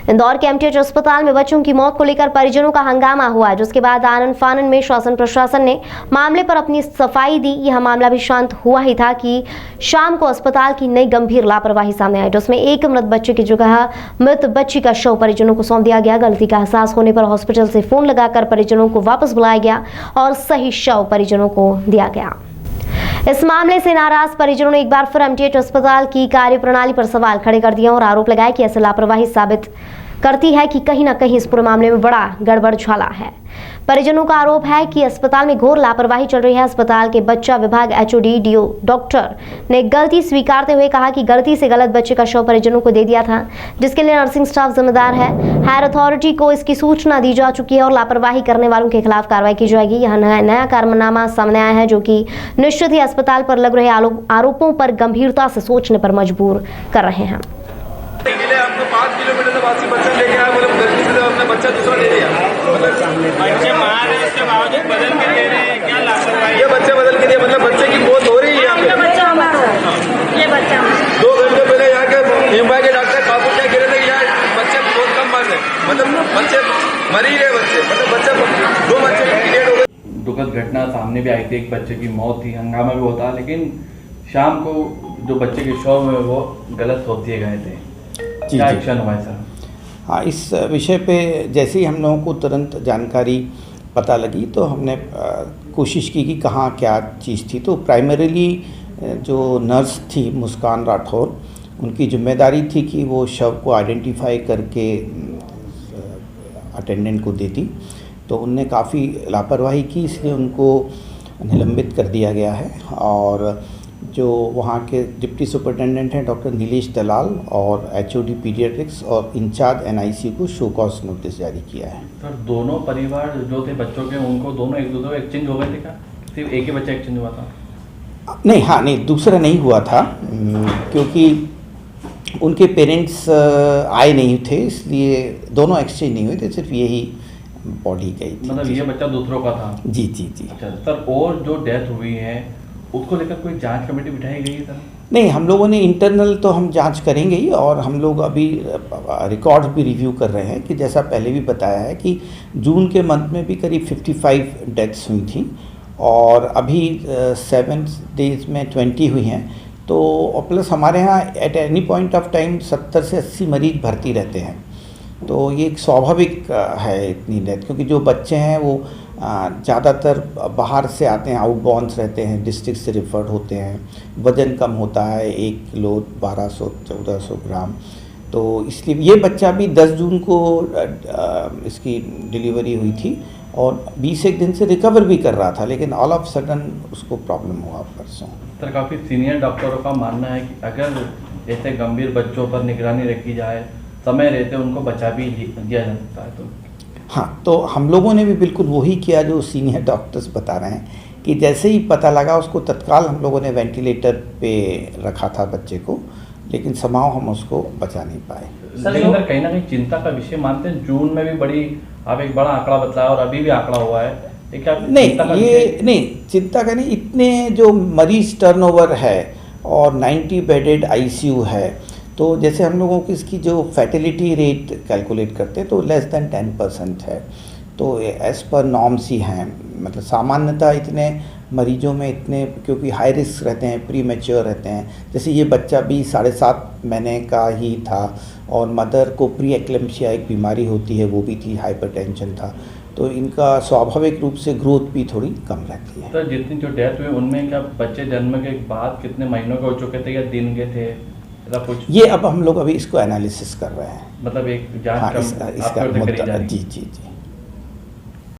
इंदौर के एमटीएच अस्पताल में बच्चों की मौत को लेकर परिजनों का हंगामा हुआ, जिसके बाद आनन फानन में शासन प्रशासन ने मामले पर अपनी सफाई दी। यह मामला भी शांत हुआ ही था कि शाम को अस्पताल की नई गंभीर लापरवाही सामने आई, जिसमें एक मृत बच्चे की जगह मृत बच्ची का शव परिजनों को सौंप दिया गया। गलती का एहसास होने पर हॉस्पिटल से फोन लगाकर परिजनों को वापस बुलाया गया और सही शव परिजनों को दिया गया। इस मामले से नाराज परिजनों ने एक बार फिर एमटीएच अस्पताल की कार्यप्रणाली पर सवाल खड़े कर दिए और आरोप लगाया कि ऐसी लापरवाही साबित करती है कि कहीं न कहीं इस पूरे मामले में बड़ा गड़बड़ झाला है। परिजनों का आरोप है कि अस्पताल में घोर लापरवाही चल रही है। अस्पताल के बच्चा विभाग एचओडी डीओ डॉक्टर ने गलती स्वीकारते हुए कहा कि गलती से गलत बच्चे का शव परिजनों को दे दिया था, जिसके लिए नर्सिंग स्टाफ जिम्मेदार है। हायर अथॉरिटी को इसकी सूचना दी जा चुकी है और लापरवाही करने वालों के खिलाफ कार्रवाई की जाएगी। यह नया कारनामा सामने आया है, जो कि निश्चित ही अस्पताल पर लग रहे आरोपों पर गंभीरता से सोचने पर मजबूर कर रहे हैं। हमने 5 किलोमीटर से वासी बच्चा लेके आया, बोले गलती से हमने बच्चा दूसरा दे दिया। बच्चे मार रहे, उसके बावजूद बदल के दे रहे हैं, क्या लापरवाही? ये बच्चे बदल के दिए, मतलब बच्चे की मौत हो रही है यहाँ पे। बच्चा हमारा ये बच्चा 2 घंटे पहले यहाँ के मुंबई के डॉक्टर काबू क्या कह रहे थे, यार बच्चे बहुत कम मर रहे, मतलब बच्चे मर ही रहे बच्चे, मतलब बच्चा 2 बच्चे की डेथ हो गई। दुखद घटना सामने भी आई थी, एक बच्चे की मौत थी, हंगामा भी होता, लेकिन शाम को जो बच्चे के शव में वो गलत सौंप दिए गए थे। क्या एक्शन हुआ है सर? हाँ, इस विषय पे जैसे ही हम लोगों को तुरंत जानकारी पता लगी तो हमने कोशिश की कि कहाँ क्या चीज़ थी। तो प्राइमरीली जो नर्स थी मुस्कान राठौर, उनकी जिम्मेदारी थी कि वो शव को आइडेंटिफाई करके अटेंडेंट को देती। तो उनने काफ़ी लापरवाही की, इसलिए उनको निलंबित कर दिया गया है। और जो वहाँ के डिप्टी सुपरिटेंडेंट हैं डॉक्टर नीलेश दलाल और एचओडी पीडियाट्रिक्स और इंचार्ज एनआईसी को शो कॉज नोटिस जारी किया है। सर, दोनों परिवार जो थे बच्चों के, उनको दोनों एक दूसरे एक्सचेंज हो गए थे क्या? सिर्फ एक ही बच्चा एक्सचेंज हुआ था? नहीं, हाँ नहीं, दूसरा नहीं हुआ था क्योंकि उनके पेरेंट्स आए नहीं थे, इसलिए दोनों एक्सचेंज नहीं हुए थे, सिर्फ यही बॉडी गई थी। मतलब ये बच्चा दूसरों का था? जी जी जी। अच्छा सर, और जो डेथ हुई है उसको लेकर कोई जांच कमेटी बिठाई गई है सर? नहीं, हम लोगों ने इंटरनल तो हम जांच करेंगे ही, और हम लोग अभी रिकॉर्ड्स भी रिव्यू कर रहे हैं कि जैसा पहले भी बताया है कि जून के मंथ में भी करीब 55 डेथ्स हुई थी और अभी 7 डेज में 20 हुई हैं। तो प्लस हमारे यहाँ at any point of time 70 से 80 मरीज भर्ती रहते हैं। तो ये एक स्वाभाविक है इतनी डेथ, क्योंकि जो बच्चे हैं वो ज़्यादातर बाहर से आते हैं, आउटबाउंड्स रहते हैं, डिस्ट्रिक्ट से रिफर्ड होते हैं, वज़न कम होता है, 1 किलो 1200-1400 ग्राम। तो इसलिए ये बच्चा भी 10 जून को इसकी डिलीवरी हुई थी और 20 दिन से रिकवर भी कर रहा था, लेकिन ऑल ऑफ सडन उसको प्रॉब्लम हुआ परसों। सर, काफ़ी सीनियर डॉक्टरों का मानना है कि अगर ऐसे गंभीर बच्चों पर निगरानी रखी जाए, समय रहते उनको बचा भी दिया जा सकता है। तो हाँ, तो हम लोगों ने भी बिल्कुल वही किया जो सीनियर डॉक्टर्स बता रहे हैं कि जैसे ही पता लगा उसको तत्काल हम लोगों ने वेंटिलेटर पे रखा था बच्चे को, लेकिन समाव हम उसको बचा नहीं पाए। सर, कहीं ना कहीं चिंता का विषय मानते हैं? जून में भी आप एक बड़ा आंकड़ा बताया और अभी भी आंकड़ा हुआ है, क्या नहीं? ये नहीं चिंता का नहीं, इतने जो मरीज टर्नओवर है और 90 बेडेड आईसीयू है, तो जैसे हम लोगों की इसकी जो फैटिलिटी रेट कैलकुलेट करते हैं तो लेस देन 10% है। तो एज़ पर नॉर्म्स ही हैं, मतलब सामान्यतः इतने मरीजों में इतने, क्योंकि हाई रिस्क रहते हैं, प्री मैच्योर रहते हैं। जैसे ये बच्चा भी 7.5 महीने का ही था और मदर को प्री एक्लेम्पसिया एक बीमारी होती है, वो भी थी, हाइपरटेंशन था, तो इनका स्वाभाविक रूप से ग्रोथ भी थोड़ी कम रहती है। तो जितनी जो डेथ हुई उनमें क्या बच्चे जन्म के बाद कितने महीनों के हो चुके थे या दिन के थे, कुछ? ये अब हम लोग अभी इसको एनालिसिस कर रहे हैं, मतलब एक जांच इसका मुद्दा। जी जी जी।